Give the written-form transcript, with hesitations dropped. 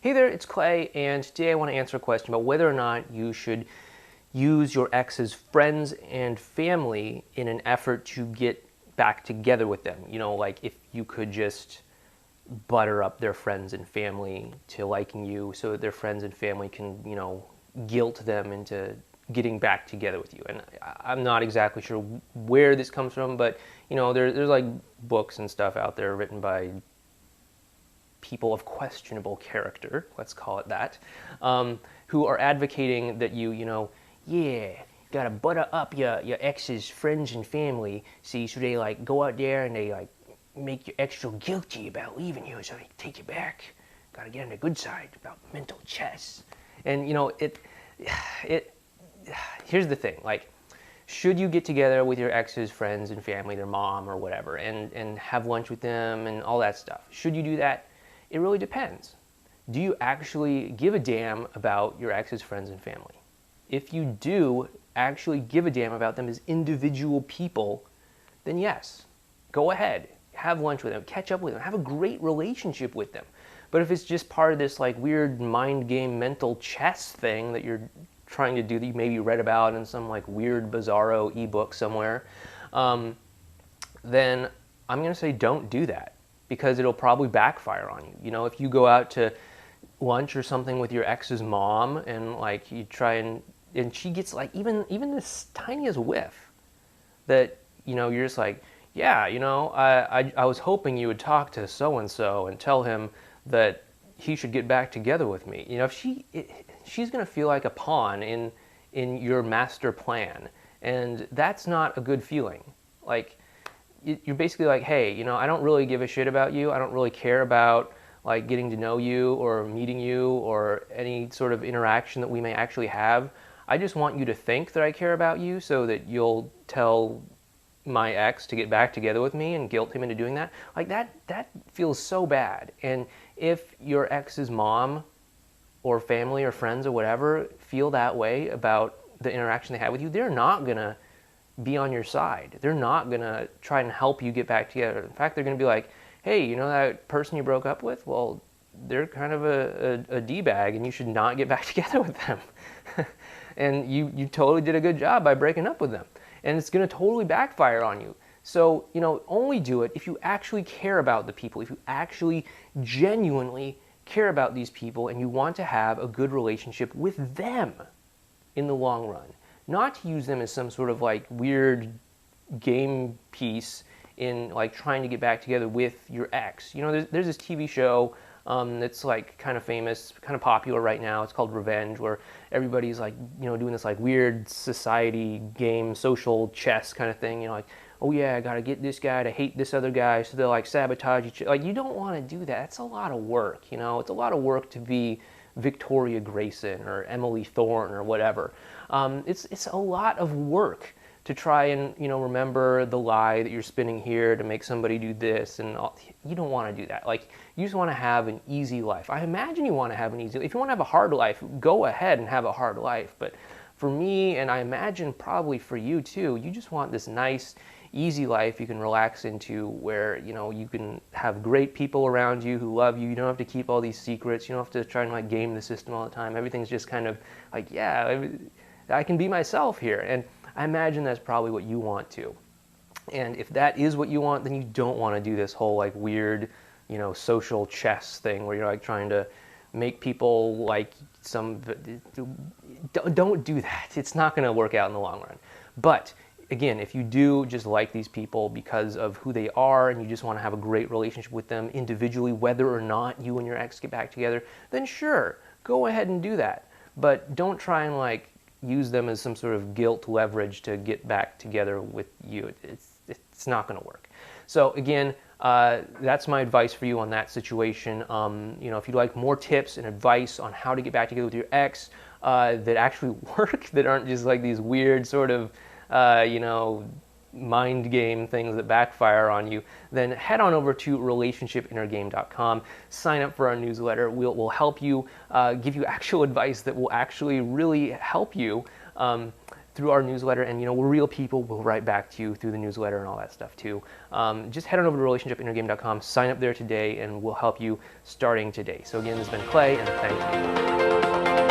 Hey there, it's Clay, and today I want to answer a question about whether or not you should use your ex's friends and family in an effort to get back together with them. You know, like if you could just butter up their friends and family to liking you so that their friends and family can, guilt them into getting back together with you. And I'm not exactly sure where this comes from, but, there's like books and stuff out there written by people of questionable character, let's call it that, who are advocating that you gotta butter up your ex's friends and family, see, so they like go out there and they like make you extra guilty about leaving you, so they take you back. Gotta get on the good side about mental chess. And it here's the thing, like, should you get together with your ex's friends and family, their mom or whatever, and have lunch with them and all that stuff? Should you do that? It really depends. Do you actually give a damn about your ex's friends and family? If you do actually give a damn about them as individual people, then yes, go ahead, have lunch with them, catch up with them, have a great relationship with them. But if it's just part of this like weird mind game mental chess thing that you're trying to do that you maybe read about in some like weird bizarro ebook somewhere, then I'm going to say don't do that, because it'll probably backfire on you. You know, if you go out to lunch or something with your ex's mom and like you try and she gets like even this tiniest whiff that, you're just like, yeah, I was hoping you would talk to so and tell him that he should get back together with me. If she's going to feel like a pawn in your master plan, and that's not a good feeling. Like, you're basically like, hey, I don't really give a shit about you. I don't really care about like getting to know you or meeting you or any sort of interaction that we may actually have. I just want you to think that I care about you so that you'll tell my ex to get back together with me and guilt him into doing that. Like that feels so bad. And if your ex's mom or family or friends or whatever feel that way about the interaction they had with you, they're not gonna be on your side. They're not going to try and help you get back together. In fact, they're going to be like, hey, that person you broke up with? Well, they're kind of a D-bag and you should not get back together with them. And you totally did a good job by breaking up with them. And it's going to totally backfire on you. So, only do it if you actually care about the people, if you actually genuinely care about these people and you want to have a good relationship with them in the long run. Not to use them as some sort of like weird game piece in like trying to get back together with your ex. There's this TV show that's like kind of famous, kind of popular right now. It's called Revenge, where everybody's like, doing this like weird society game, social chess kind of thing. Like, oh yeah, I gotta get this guy to hate this other guy, so they'll like sabotage each other. Like, you don't want to do that. That's a lot of work. It's a lot of work to be Victoria Grayson or Emily Thorne or whatever. It's a lot of work to try and remember the lie that you're spinning here to make somebody do this, and you don't want to do that. Like, you just want to have an easy life. I imagine you want to have an easy. If you want to have a hard life, go ahead and have a hard life. But for me, and I imagine probably for you too, you just want this nice, easy life you can relax into, where you can have great people around you who love you. You don't have to keep all these secrets. You don't have to try and like game the system all the time. Everything's just kind of like, yeah, I can be myself here. And I imagine that's probably what you want to. And if that is what you want, then you don't want to do this whole like weird, social chess thing where you're like trying to make people like some. Don't do that. It's not going to work out in the long run. But again, if you do just like these people because of who they are and you just want to have a great relationship with them individually, whether or not you and your ex get back together, then sure, go ahead and do that. But don't try and like use them as some sort of guilt leverage to get back together with you. It's not going to work. So again, that's my advice for you on that situation. If you'd like more tips and advice on how to get back together with your ex that actually work, that aren't just like these weird sort of mind game things that backfire on you, then head on over to relationshipinnergame.com. Sign up for our newsletter. We'll help you, give you actual advice that will actually really help you through our newsletter, and we're real people. We'll write back to you through the newsletter and all that stuff too. Just head on over to relationshipinnergame.com, sign up there today, and we'll help you starting today. So again, this has been Clay, and thank you.